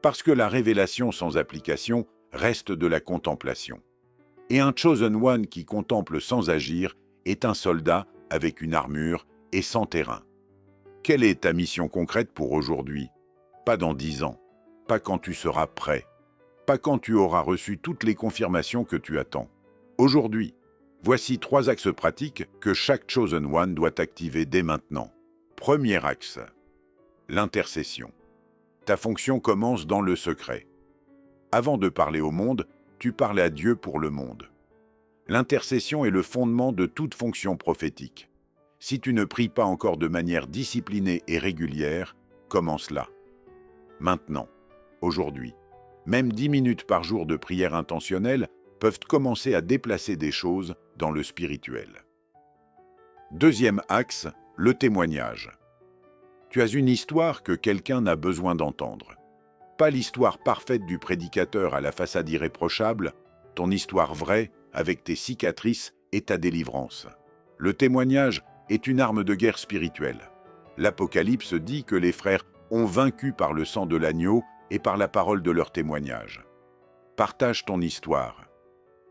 Parce que la révélation sans application reste de la contemplation. Et un Chosen One qui contemple sans agir est un soldat avec une armure et sans terrain. Quelle est ta mission concrète pour aujourd'hui? Pas dans 10 ans, pas quand tu seras prêt, pas quand tu auras reçu toutes les confirmations que tu attends. Aujourd'hui, voici 3 axes pratiques que chaque Chosen One doit activer dès maintenant. Premier axe, l'intercession. Ta fonction commence dans le secret. Avant de parler au monde, tu parles à Dieu pour le monde. L'intercession est le fondement de toute fonction prophétique. Si tu ne pries pas encore de manière disciplinée et régulière, commence là. Maintenant, aujourd'hui, même 10 minutes par jour de prière intentionnelle peuvent commencer à déplacer des choses dans le spirituel. Deuxième axe, le témoignage. Tu as une histoire que quelqu'un a besoin d'entendre. Pas l'histoire parfaite du prédicateur à la façade irréprochable, ton histoire vraie avec tes cicatrices et ta délivrance. Le témoignage est une arme de guerre spirituelle. L'Apocalypse dit que les frères ont vaincu par le sang de l'agneau et par la parole de leur témoignage. Partage ton histoire.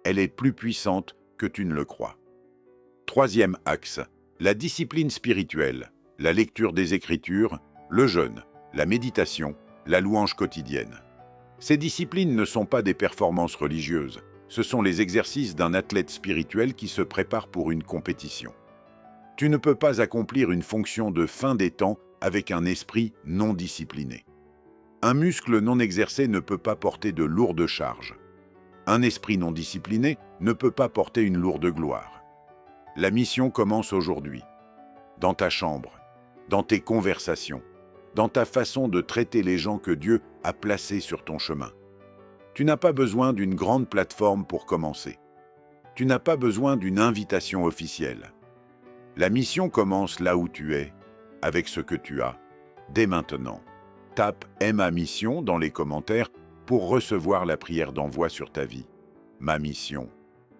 Elle est plus puissante que tu ne le crois. Troisième axe, la discipline spirituelle, la lecture des Écritures, le jeûne, la méditation, la louange quotidienne. Ces disciplines ne sont pas des performances religieuses, ce sont les exercices d'un athlète spirituel qui se prépare pour une compétition. Tu ne peux pas accomplir une fonction de fin des temps avec un esprit non discipliné. Un muscle non exercé ne peut pas porter de lourdes charges. Un esprit non discipliné ne peut pas porter une lourde gloire. La mission commence aujourd'hui. Dans ta chambre, dans tes conversations, dans ta façon de traiter les gens que Dieu a placés sur ton chemin. Tu n'as pas besoin d'une grande plateforme pour commencer. Tu n'as pas besoin d'une invitation officielle. La mission commence là où tu es, avec ce que tu as, dès maintenant. Tape « Aime ma mission » dans les commentaires pour recevoir la prière d'envoi sur ta vie. Ma mission.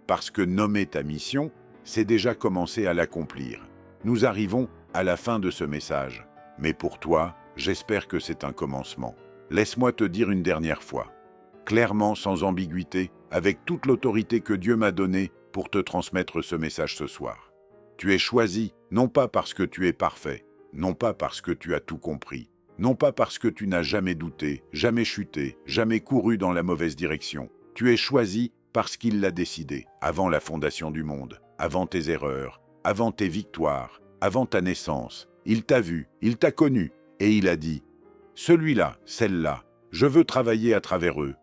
Parce que nommer ta mission, c'est déjà commencer à l'accomplir. Nous arrivons à la fin de ce message. Mais pour toi, j'espère que c'est un commencement. Laisse-moi te dire une dernière fois, clairement, sans ambiguïté, avec toute l'autorité que Dieu m'a donnée pour te transmettre ce message ce soir. Tu es choisi, non pas parce que tu es parfait, non pas parce que tu as tout compris, non pas parce que tu n'as jamais douté, jamais chuté, jamais couru dans la mauvaise direction. Tu es choisi parce qu'il l'a décidé, avant la fondation du monde, avant tes erreurs, avant tes victoires, avant ta naissance. Il t'a vu, il t'a connu, et il a dit « Celui-là, celle-là, je veux travailler à travers eux. »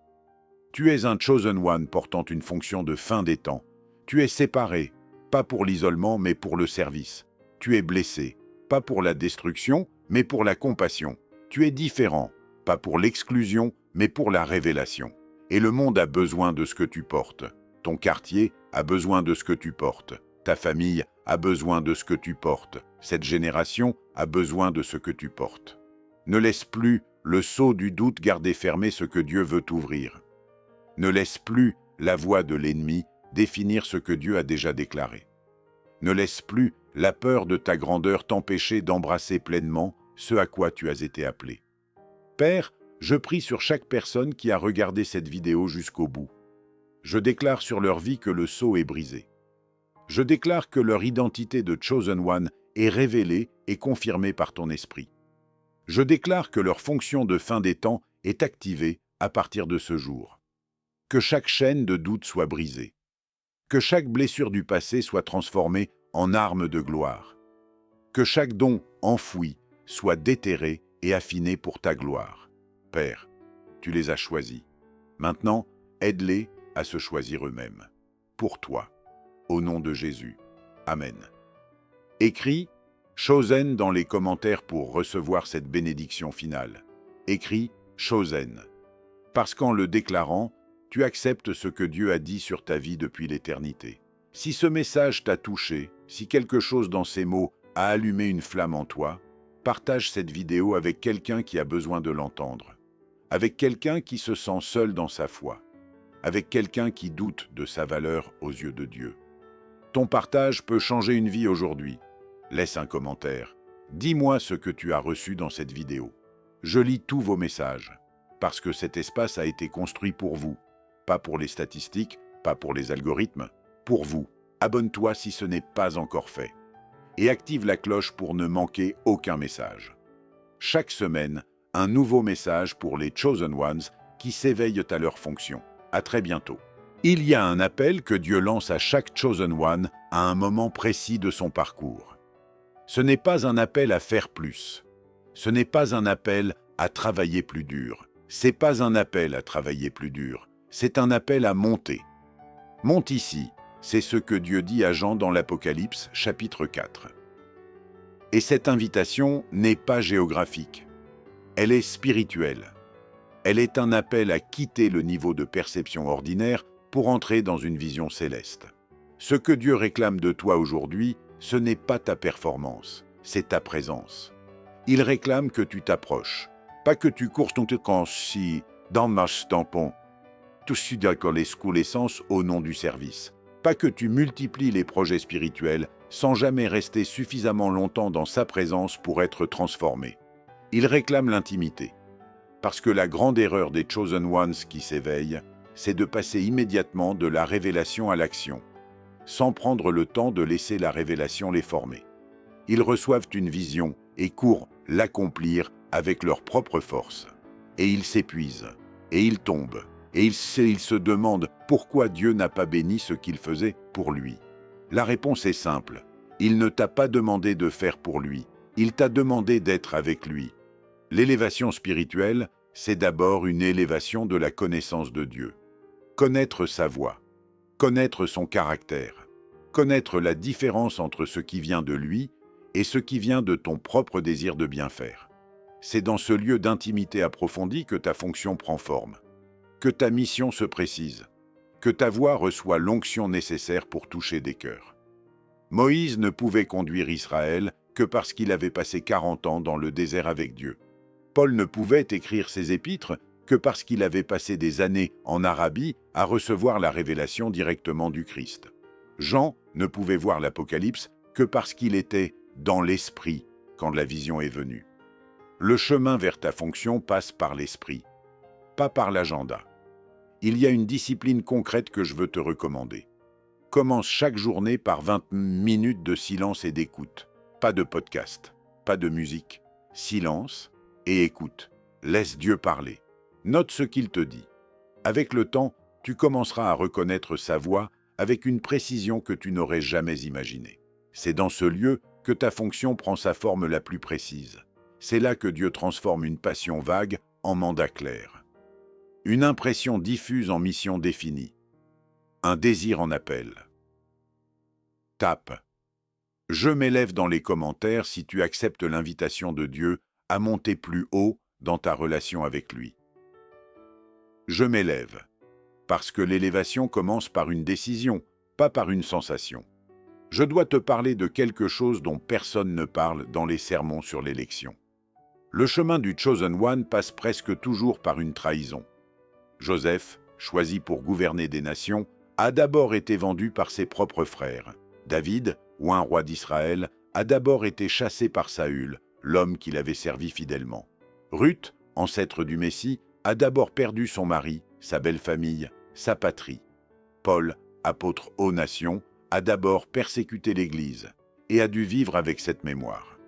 Tu es un Chosen One portant une fonction de fin des temps. Tu es séparé, pas pour l'isolement, mais pour le service. Tu es blessé, pas pour la destruction, mais pour la compassion. Tu es différent, pas pour l'exclusion, mais pour la révélation. Et le monde a besoin de ce que tu portes. Ton quartier a besoin de ce que tu portes. Ta famille a besoin de ce que tu portes. Cette génération a besoin de ce que tu portes. Ne laisse plus le sceau du doute garder fermé ce que Dieu veut t'ouvrir. Ne laisse plus la voix de l'ennemi définir ce que Dieu a déjà déclaré. Ne laisse plus la peur de ta grandeur t'empêcher d'embrasser pleinement ce à quoi tu as été appelé. Père, je prie sur chaque personne qui a regardé cette vidéo jusqu'au bout. Je déclare sur leur vie que le sceau est brisé. Je déclare que leur identité de Chosen One est révélée et confirmée par ton esprit. Je déclare que leur fonction de fin des temps est activée à partir de ce jour. Que chaque chaîne de doute soit brisée. Que chaque blessure du passé soit transformée en arme de gloire. Que chaque don enfoui soit déterré et affiné pour ta gloire. Père, tu les as choisis. Maintenant, aide-les à se choisir eux-mêmes. Pour toi. Au nom de Jésus. Amen. Écris « Chosen » dans les commentaires pour recevoir cette bénédiction finale. Écris « Chosen ». Parce qu'en le déclarant, tu acceptes ce que Dieu a dit sur ta vie depuis l'éternité. Si ce message t'a touché, si quelque chose dans ces mots a allumé une flamme en toi, partage cette vidéo avec quelqu'un qui a besoin de l'entendre, avec quelqu'un qui se sent seul dans sa foi, avec quelqu'un qui doute de sa valeur aux yeux de Dieu. Ton partage peut changer une vie aujourd'hui. Laisse un commentaire. Dis-moi ce que tu as reçu dans cette vidéo. Je lis tous vos messages. parce que cet espace a été construit pour vous. Pas pour les statistiques, pas pour les algorithmes, pour vous. Abonne-toi si ce n'est pas encore fait. Et active la cloche pour ne manquer aucun message. Chaque semaine, un nouveau message pour les Chosen Ones qui s'éveillent à leur fonction. À très bientôt. Il y a un appel que Dieu lance à chaque Chosen One à un moment précis de son parcours. Ce n'est pas un appel à faire plus. Ce n'est pas un appel à travailler plus dur. C'est pas un appel à travailler plus dur. C'est un appel à monter. Monte ici, c'est ce que Dieu dit à Jean dans l'Apocalypse, chapitre 4. Et cette invitation n'est pas géographique. Elle est spirituelle. Elle est un appel à quitter le niveau de perception ordinaire pour entrer dans une vision céleste. Ce que Dieu réclame de toi aujourd'hui, ce n'est pas ta performance, c'est ta présence. Il réclame que tu t'approches, pas que tu cours ton temps si dans marche tampon, tout suite d'accord les l'essence au nom du service. Pas que tu multiplies les projets spirituels sans jamais rester suffisamment longtemps dans sa présence pour être transformé. Il réclame l'intimité. Parce que la grande erreur des Chosen Ones qui s'éveillent, c'est de passer immédiatement de la révélation à l'action, sans prendre le temps de laisser la révélation les former. Ils reçoivent une vision et courent l'accomplir avec leur propre force. Et ils s'épuisent, et ils tombent, et ils se demandent pourquoi Dieu n'a pas béni ce qu'il faisait pour lui. La réponse est simple. Il ne t'a pas demandé de faire pour lui, il t'a demandé d'être avec lui. L'élévation spirituelle, c'est d'abord une élévation de la connaissance de Dieu. Connaître sa voix, connaître son caractère, connaître la différence entre ce qui vient de lui et ce qui vient de ton propre désir de bien faire. C'est dans ce lieu d'intimité approfondie que ta fonction prend forme, que ta mission se précise, que ta voix reçoit l'onction nécessaire pour toucher des cœurs. Moïse ne pouvait conduire Israël que parce qu'il avait passé 40 ans dans le désert avec Dieu. Paul ne pouvait écrire ses épîtres que parce qu'il avait passé des années en Arabie à recevoir la révélation directement du Christ. Jean ne pouvait voir l'Apocalypse que parce qu'il était dans l'Esprit quand la vision est venue. Le chemin vers ta fonction passe par l'Esprit, pas par l'agenda. Il y a une discipline concrète que je veux te recommander. Commence chaque journée par 20 minutes de silence et d'écoute. Pas de podcast, pas de musique. Silence et écoute. Laisse Dieu parler. Note ce qu'il te dit. Avec le temps, tu commenceras à reconnaître sa voix avec une précision que tu n'aurais jamais imaginée. C'est dans ce lieu que ta fonction prend sa forme la plus précise. C'est là que Dieu transforme une passion vague en mandat clair. Une impression diffuse en mission définie. Un désir en appel. Tape. Je m'élève dans les commentaires si tu acceptes l'invitation de Dieu à monter plus haut dans ta relation avec lui. Je m'élève, parce que l'élévation commence par une décision, pas par une sensation. Je dois te parler de quelque chose dont personne ne parle dans les sermons sur l'élection. Le chemin du Chosen One passe presque toujours par une trahison. Joseph, choisi pour gouverner des nations, a d'abord été vendu par ses propres frères. David, ou un roi d'Israël, a d'abord été chassé par Saül, l'homme qu'il avait servi fidèlement. Ruth, ancêtre du Messie, a d'abord perdu son mari, sa belle famille, sa patrie. Paul, apôtre aux nations, a d'abord persécuté l'Église et a dû vivre avec cette mémoire.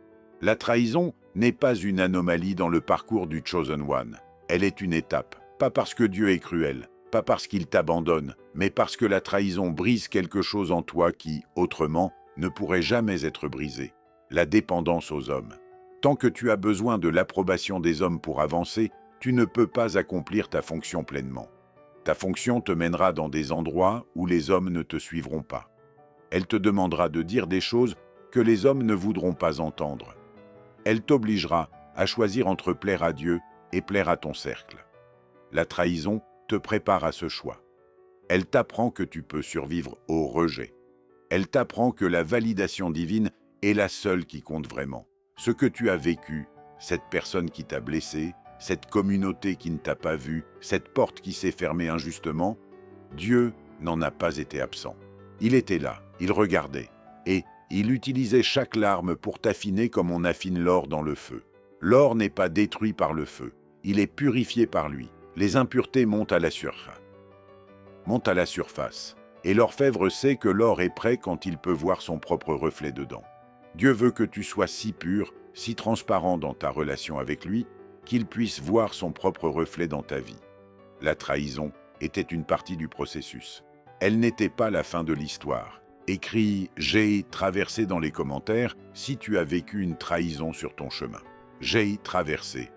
La trahison n'est pas une anomalie dans le parcours du Chosen One. Elle est une étape, pas parce que Dieu est cruel, pas parce qu'il t'abandonne, mais parce que la trahison brise quelque chose en toi qui, autrement, ne pourrait jamais être brisé. La dépendance aux hommes. Tant que tu as besoin de l'approbation des hommes pour avancer, tu ne peux pas accomplir ta fonction pleinement. Ta fonction te mènera dans des endroits où les hommes ne te suivront pas. Elle te demandera de dire des choses que les hommes ne voudront pas entendre. Elle t'obligera à choisir entre plaire à Dieu et plaire à ton cercle. La trahison te prépare à ce choix. Elle t'apprend que tu peux survivre au rejet. Elle t'apprend que la validation divine est la seule qui compte vraiment. Ce que tu as vécu, cette personne qui t'a blessé, cette communauté qui ne t'a pas vu, cette porte qui s'est fermée injustement, Dieu n'en a pas été absent. Il était là, il regardait, et il utilisait chaque larme pour t'affiner comme on affine l'or dans le feu. L'or n'est pas détruit par le feu, il est purifié par lui. Les impuretés montent à la surface. Et l'orfèvre sait que l'or est prêt quand il peut voir son propre reflet dedans. Dieu veut que tu sois si pur, si transparent dans ta relation avec lui, qu'il puisse voir son propre reflet dans ta vie. La trahison était une partie du processus. Elle n'était pas la fin de l'histoire. Écris « J'ai traversé » dans les commentaires si tu as vécu une trahison sur ton chemin. J'ai traversé.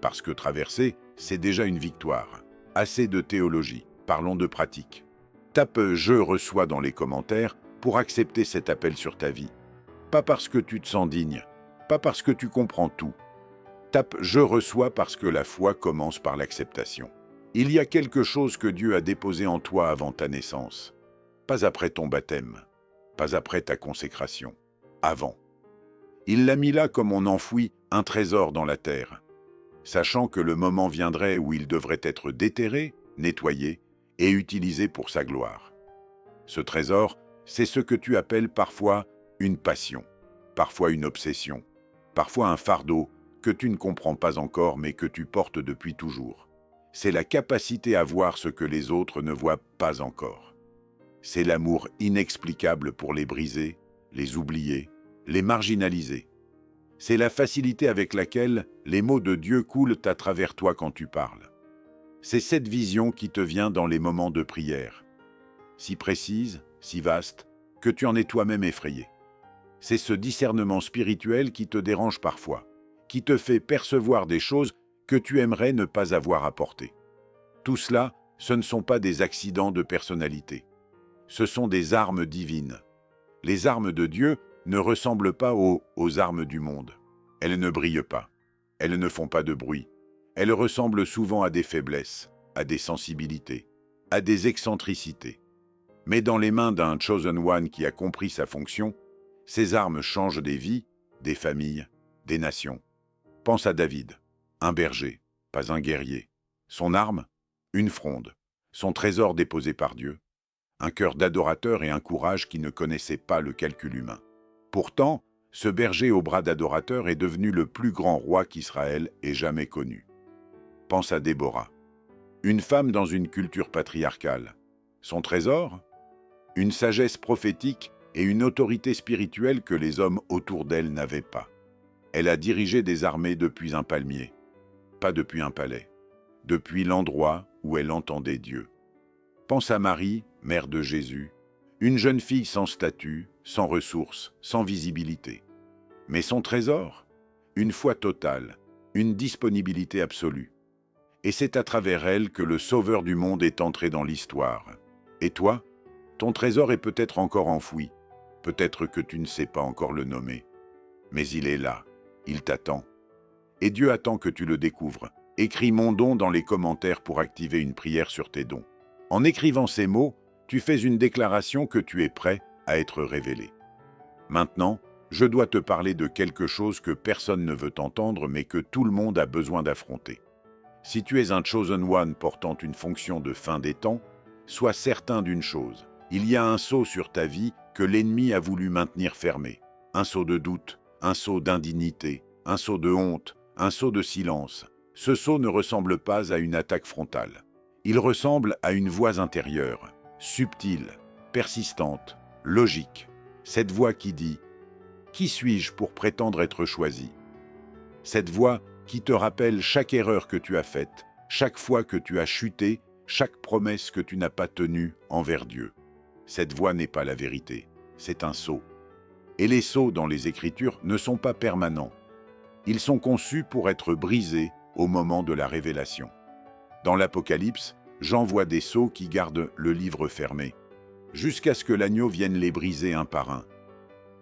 Parce que traverser, c'est déjà une victoire. Assez de théologie, parlons de pratique. Tape « Je reçois » dans les commentaires pour accepter cet appel sur ta vie. Pas parce que tu te sens digne, pas parce que tu comprends tout. Tape « Je reçois » parce que la foi commence par l'acceptation. Il y a quelque chose que Dieu a déposé en toi avant ta naissance. Pas après ton baptême, pas après ta consécration. Avant. Il l'a mis là comme on enfouit un trésor dans la terre, sachant que le moment viendrait où il devrait être déterré, nettoyé et utilisé pour sa gloire. Ce trésor, c'est ce que tu appelles parfois une passion, parfois une obsession, parfois un fardeau que tu ne comprends pas encore mais que tu portes depuis toujours. C'est la capacité à voir ce que les autres ne voient pas encore. C'est l'amour inexplicable pour les briser, les oublier, les marginaliser. C'est la facilité avec laquelle les mots de Dieu coulent à travers toi quand tu parles. C'est cette vision qui te vient dans les moments de prière, si précise, si vaste, que tu en es toi-même effrayé. C'est ce discernement spirituel qui te dérange parfois, qui te fait percevoir des choses que tu aimerais ne pas avoir apportées. Tout cela, ce ne sont pas des accidents de personnalité. Ce sont des armes divines. Les armes de Dieu ne ressemblent pas aux armes du monde. Elles ne brillent pas. Elles ne font pas de bruit. Elles ressemblent souvent à des faiblesses, à des sensibilités, à des excentricités. Mais dans les mains d'un Chosen One qui a compris sa fonction, ces armes changent des vies, des familles, des nations. Pense à David, un berger, pas un guerrier. Son arme, une fronde. Son trésor déposé par Dieu. Un cœur d'adorateur et un courage qui ne connaissaient pas le calcul humain. Pourtant, ce berger au bras d'adorateur est devenu le plus grand roi qu'Israël ait jamais connu. Pense à Déborah, une femme dans une culture patriarcale. Son trésor? Une sagesse prophétique et une autorité spirituelle que les hommes autour d'elle n'avaient pas. Elle a dirigé des armées depuis un palmier, pas depuis un palais, depuis l'endroit où elle entendait Dieu. Pense à Marie, mère de Jésus, une jeune fille sans statut, sans ressources, sans visibilité. Mais son trésor? Une foi totale, une disponibilité absolue. Et c'est à travers elle que le Sauveur du monde est entré dans l'histoire. Et toi? Ton trésor est peut-être encore enfoui, peut-être que tu ne sais pas encore le nommer. Mais il est là, il t'attend. Et Dieu attend que tu le découvres. Écris mon don dans les commentaires pour activer une prière sur tes dons. En écrivant ces mots, tu fais une déclaration que tu es prêt à être révélé. Maintenant, je dois te parler de quelque chose que personne ne veut entendre mais que tout le monde a besoin d'affronter. Si tu es un Chosen One portant une fonction de fin des temps, sois certain d'une chose. Il y a un sceau sur ta vie que l'ennemi a voulu maintenir fermé. Un sceau de doute, un sceau d'indignité, un sceau de honte, un sceau de silence. Ce sceau ne ressemble pas à une attaque frontale. Il ressemble à une voix intérieure, subtile, persistante, logique. Cette voix qui dit « Qui suis-je pour prétendre être choisi ?» Cette voix qui te rappelle chaque erreur que tu as faite, chaque fois que tu as chuté, chaque promesse que tu n'as pas tenue envers Dieu. Cette voix n'est pas la vérité, c'est un sceau. Et les sceaux dans les Écritures ne sont pas permanents. Ils sont conçus pour être brisés au moment de la révélation. Dans l'Apocalypse, Jean voit des sceaux qui gardent le livre fermé, jusqu'à ce que l'agneau vienne les briser un par un.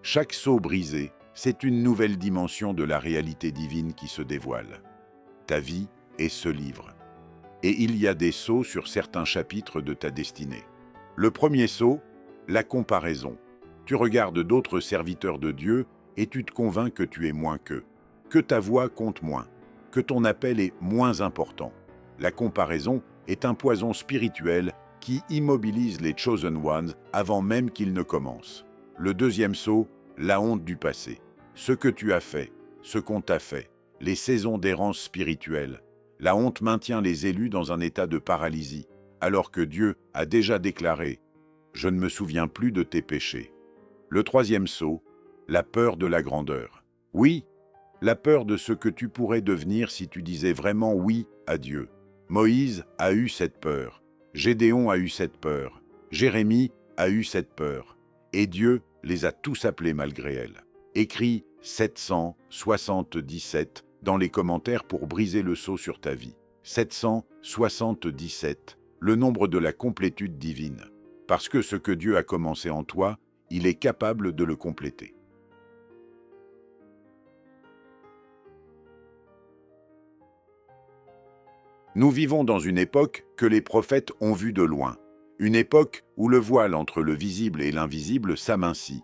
Chaque sceau brisé, c'est une nouvelle dimension de la réalité divine qui se dévoile. Ta vie est ce livre. Et il y a des sceaux sur certains chapitres de ta destinée. Le premier sceau, la comparaison. Tu regardes d'autres serviteurs de Dieu et tu te convaincs que tu es moins qu'eux, que ta voix compte moins, que ton appel est moins important. La comparaison est un poison spirituel qui immobilise les Chosen Ones avant même qu'ils ne commencent. Le deuxième sceau, la honte du passé. Ce que tu as fait, ce qu'on t'a fait, les saisons d'errance spirituelle, La honte maintient les élus dans un état de paralysie, alors que Dieu a déjà déclaré « Je ne me souviens plus de tes péchés ». Le troisième sceau, la peur de la grandeur. Oui, la peur de ce que tu pourrais devenir si tu disais vraiment oui à Dieu. Moïse a eu cette peur, Gédéon a eu cette peur, Jérémie a eu cette peur, et Dieu les a tous appelés malgré elle. Écris 777 dans les commentaires pour briser le sceau sur ta vie. 777, le nombre de la complétude divine. Parce que ce que Dieu a commencé en toi, il est capable de le compléter. Nous vivons dans une époque que les prophètes ont vue de loin. Une époque où le voile entre le visible et l'invisible s'amincit.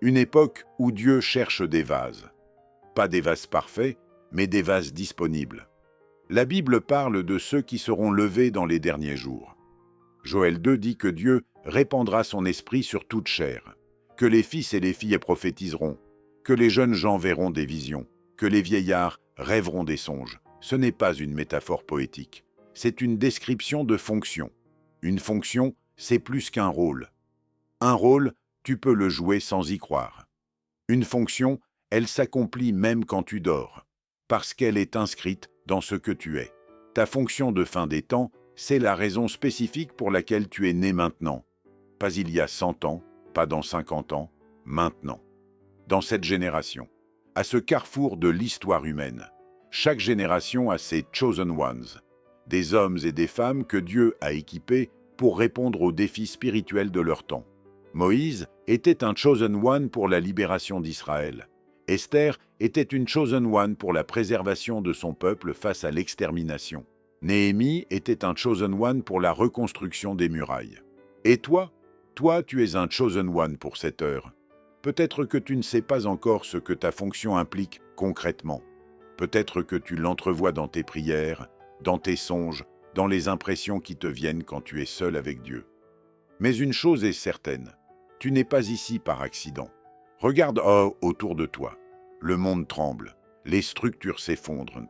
Une époque où Dieu cherche des vases. Pas des vases parfaits, mais des vases disponibles. La Bible parle de ceux qui seront levés dans les derniers jours. Joël 2 dit que Dieu répandra son esprit sur toute chair, que les fils et les filles prophétiseront, que les jeunes gens verront des visions, que les vieillards rêveront des songes. Ce n'est pas une métaphore poétique, c'est une description de fonction. Une fonction, c'est plus qu'un rôle. Un rôle, tu peux le jouer sans y croire. Une fonction, elle s'accomplit même quand tu dors, parce qu'elle est inscrite dans ce que tu es. Ta fonction de fin des temps, c'est la raison spécifique pour laquelle tu es né maintenant. Pas il y a 100 ans, pas dans 50 ans, maintenant. Dans cette génération, à ce carrefour de l'histoire humaine, chaque génération a ses chosen ones, des hommes et des femmes que Dieu a équipés pour répondre aux défis spirituels de leur temps. Moïse était un chosen one pour la libération d'Israël. Esther était une chosen one pour la préservation de son peuple face à l'extermination. Néhémie était un chosen one pour la reconstruction des murailles. Et toi, tu es un chosen one pour cette heure. Peut-être que tu ne sais pas encore ce que ta fonction implique concrètement. Peut-être que tu l'entrevois dans tes prières, dans tes songes, dans les impressions qui te viennent quand tu es seul avec Dieu. Mais une chose est certaine, tu n'es pas ici par accident. Regarde autour de toi. Le monde tremble, les structures s'effondrent.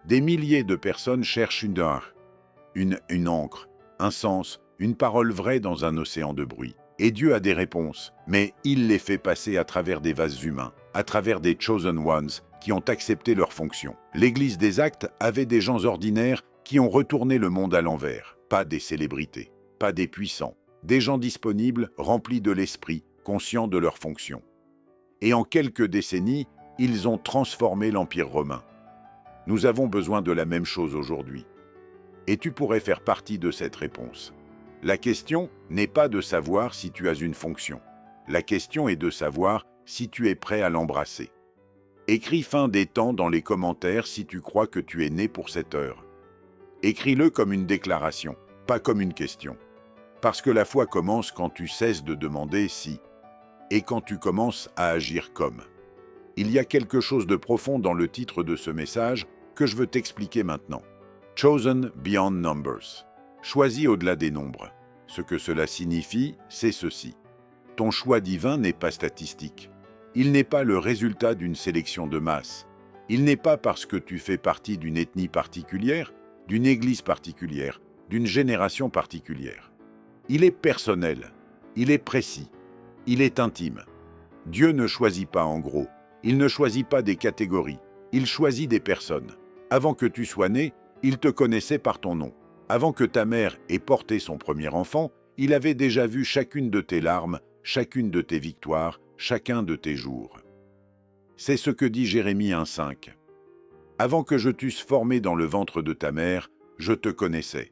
Des milliers de personnes cherchent une encre, un sens, une parole vraie dans un océan de bruit. Et Dieu a des réponses, mais il les fait passer à travers des vases humains, à travers des chosen ones qui ont accepté leur fonction. L'Église des Actes avait des gens ordinaires qui ont retourné le monde à l'envers, pas des célébrités, pas des puissants, des gens disponibles, remplis de l'esprit, conscients de leur fonction. Et en quelques décennies, ils ont transformé l'Empire romain. Nous avons besoin de la même chose aujourd'hui. Et tu pourrais faire partie de cette réponse. La question n'est pas de savoir si tu as une fonction. La question est de savoir si tu es prêt à l'embrasser. Écris fin des temps dans les commentaires si tu crois que tu es né pour cette heure. Écris-le comme une déclaration, pas comme une question. Parce que la foi commence quand tu cesses de demander si, et quand tu commences à agir comme. Il y a quelque chose de profond dans le titre de ce message que je veux t'expliquer maintenant. Chosen beyond numbers. Choisi au-delà des nombres. Ce que cela signifie, c'est ceci. Ton choix divin n'est pas statistique. Il n'est pas le résultat d'une sélection de masse. Il n'est pas parce que tu fais partie d'une ethnie particulière, d'une église particulière, d'une génération particulière. Il est personnel, il est précis, il est intime. Dieu ne choisit pas en gros, il ne choisit pas des catégories, il choisit des personnes. Avant que tu sois né, il te connaissait par ton nom. Avant que ta mère ait porté son premier enfant, il avait déjà vu chacune de tes larmes, chacune de tes victoires, chacun de tes jours. C'est ce que dit Jérémie 1,5. Avant que je t'eusse formé dans le ventre de ta mère, je te connaissais.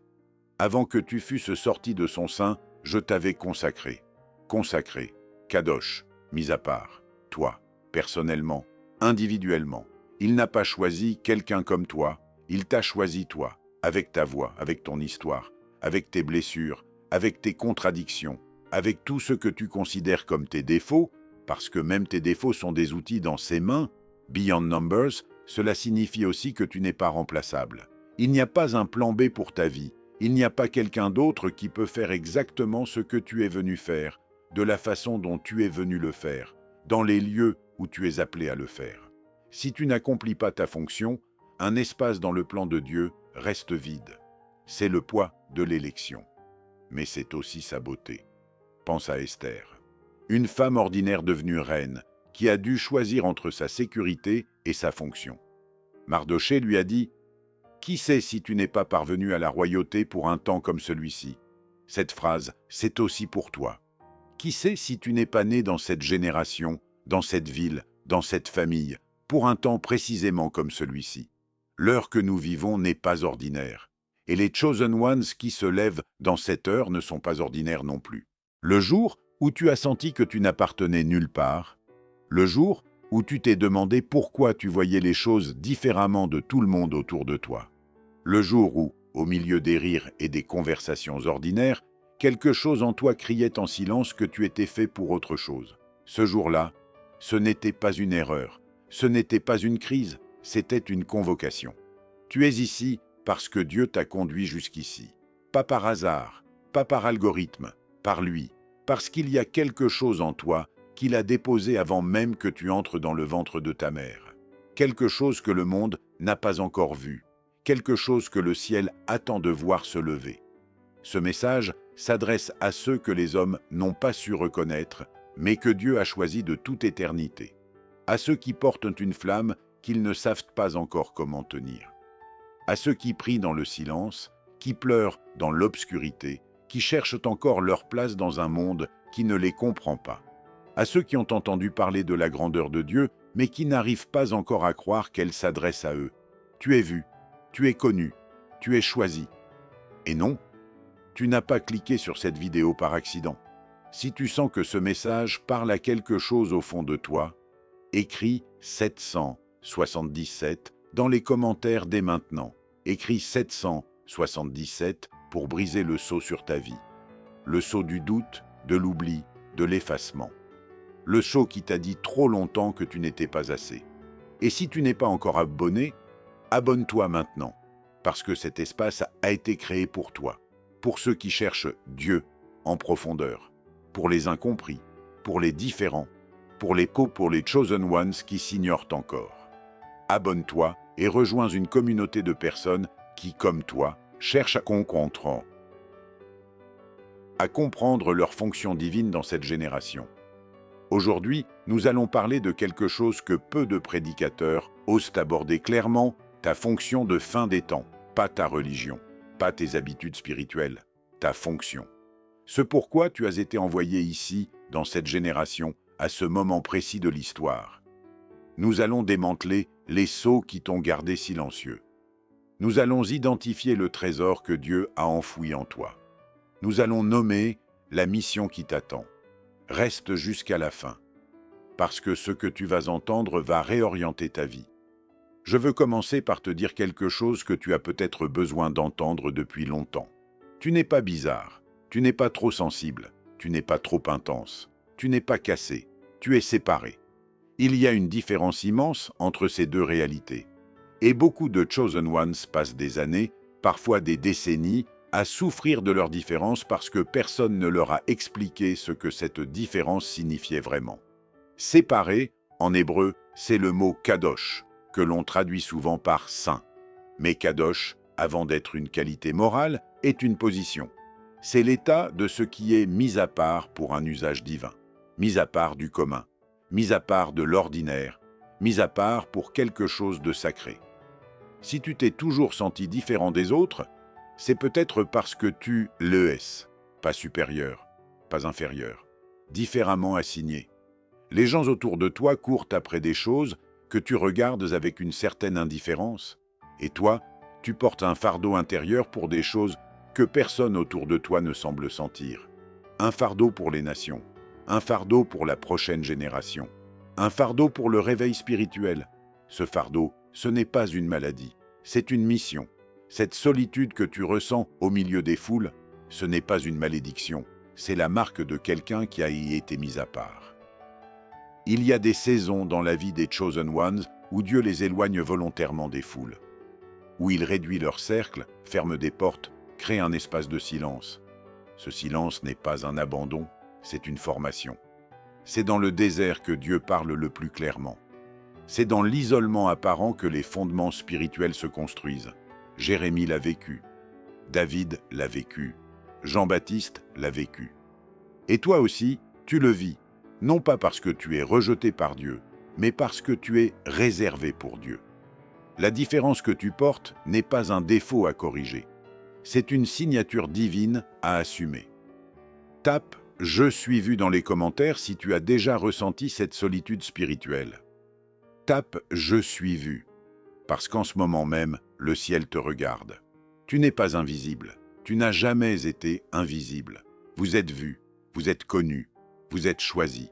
Avant que tu fusses sorti de son sein, je t'avais consacré. Consacré, kadosh, mis à part. Toi, personnellement, individuellement. Il n'a pas choisi quelqu'un comme toi, il t'a choisi toi, avec ta voix, avec ton histoire, avec tes blessures, avec tes contradictions, avec tout ce que tu considères comme tes défauts, parce que même tes défauts sont des outils dans ses mains. Beyond numbers, cela signifie aussi que tu n'es pas remplaçable. Il n'y a pas un plan B pour ta vie. Il n'y a pas quelqu'un d'autre qui peut faire exactement ce que tu es venu faire, de la façon dont tu es venu le faire, dans les lieux où tu es appelé à le faire. Si tu n'accomplis pas ta fonction, un espace dans le plan de Dieu reste vide. C'est le poids de l'élection. Mais c'est aussi sa beauté. Pense à Esther. Une femme ordinaire devenue reine, qui a dû choisir entre sa sécurité et sa fonction. Mardochée lui a dit « Qui sait si tu n'es pas parvenu à la royauté pour un temps comme celui-ci » Cette phrase, c'est aussi pour toi. Qui sait si tu n'es pas né dans cette génération, dans cette ville, dans cette famille, pour un temps précisément comme celui-ci. L'heure que nous vivons n'est pas ordinaire. Et les Chosen Ones qui se lèvent dans cette heure ne sont pas ordinaires non plus. Le jour où tu as senti que tu n'appartenais nulle part, le jour où tu t'es demandé pourquoi tu voyais les choses différemment de tout le monde autour de toi. Le jour où, au milieu des rires et des conversations ordinaires, quelque chose en toi criait en silence que tu étais fait pour autre chose. Ce jour-là, ce n'était pas une erreur, ce n'était pas une crise, c'était une convocation. Tu es ici parce que Dieu t'a conduit jusqu'ici. Pas par hasard, pas par algorithme, par lui, parce qu'il y a quelque chose en toi qu'il a déposé avant même que tu entres dans le ventre de ta mère. Quelque chose que le monde n'a pas encore vu, quelque chose que le ciel attend de voir se lever. Ce message s'adresse à ceux que les hommes n'ont pas su reconnaître, mais que Dieu a choisi de toute éternité. À ceux qui portent une flamme qu'ils ne savent pas encore comment tenir. À ceux qui prient dans le silence, qui pleurent dans l'obscurité, qui cherchent encore leur place dans un monde qui ne les comprend pas. À ceux qui ont entendu parler de la grandeur de Dieu, mais qui n'arrivent pas encore à croire qu'elle s'adresse à eux. Tu es vu, tu es connu, tu es choisi. Et non, tu n'as pas cliqué sur cette vidéo par accident. Si tu sens que ce message parle à quelque chose au fond de toi, écris 777 dans les commentaires dès maintenant. Écris 777 pour briser le sceau sur ta vie. Le sceau du doute, de l'oubli, de l'effacement. Le sceau qui t'a dit trop longtemps que tu n'étais pas assez. Et si tu n'es pas encore abonné, abonne-toi maintenant, parce que cet espace a été créé pour toi, pour ceux qui cherchent Dieu en profondeur, pour les incompris, pour les différents, pour les Chosen Ones qui s'ignorent encore. Abonne-toi et rejoins une communauté de personnes qui, comme toi, cherchent à comprendre leur fonction divine dans cette génération. Aujourd'hui, nous allons parler de quelque chose que peu de prédicateurs osent aborder clairement, ta fonction de fin des temps, pas ta religion, pas tes habitudes spirituelles, ta fonction. Ce pourquoi tu as été envoyé ici, dans cette génération, à ce moment précis de l'histoire. Nous allons démanteler les sceaux qui t'ont gardé silencieux. Nous allons identifier le trésor que Dieu a enfoui en toi. Nous allons nommer la mission qui t'attend. Reste jusqu'à la fin, parce que ce que tu vas entendre va réorienter ta vie. Je veux commencer par te dire quelque chose que tu as peut-être besoin d'entendre depuis longtemps. Tu n'es pas bizarre, tu n'es pas trop sensible, tu n'es pas trop intense, tu n'es pas cassé, tu es séparé. Il y a une différence immense entre ces deux réalités. Et beaucoup de Chosen Ones passent des années, parfois des décennies, à souffrir de leur différence parce que personne ne leur a expliqué ce que cette différence signifiait vraiment. Séparé, en hébreu, c'est le mot kadosh, que l'on traduit souvent par saint. Mais kadosh, avant d'être une qualité morale, est une position. C'est l'état de ce qui est mis à part pour un usage divin, mis à part du commun, mis à part de l'ordinaire, mis à part pour quelque chose de sacré. Si tu t'es toujours senti différent des autres, c'est peut-être parce que tu es, pas supérieur, pas inférieur, différemment assigné. Les gens autour de toi courent après des choses que tu regardes avec une certaine indifférence, et toi, tu portes un fardeau intérieur pour des choses que personne autour de toi ne semble sentir. Un fardeau pour les nations, un fardeau pour la prochaine génération, un fardeau pour le réveil spirituel. Ce fardeau, ce n'est pas une maladie, c'est une mission. Cette solitude que tu ressens au milieu des foules, ce n'est pas une malédiction, c'est la marque de quelqu'un qui a y été mis à part. Il y a des saisons dans la vie des Chosen Ones où Dieu les éloigne volontairement des foules, où il réduit leur cercle, ferme des portes, crée un espace de silence. Ce silence n'est pas un abandon, c'est une formation. C'est dans le désert que Dieu parle le plus clairement. C'est dans l'isolement apparent que les fondements spirituels se construisent. Jérémie l'a vécu. David l'a vécu. Jean-Baptiste l'a vécu. Et toi aussi, tu le vis, non pas parce que tu es rejeté par Dieu, mais parce que tu es réservé pour Dieu. La différence que tu portes n'est pas un défaut à corriger. C'est une signature divine à assumer. Tape « Je suis vu » dans les commentaires si tu as déjà ressenti cette solitude spirituelle. Tape « Je suis vu » parce qu'en ce moment même, le ciel te regarde. Tu n'es pas invisible. Tu n'as jamais été invisible. Vous êtes vu, vous êtes connu, vous êtes choisi.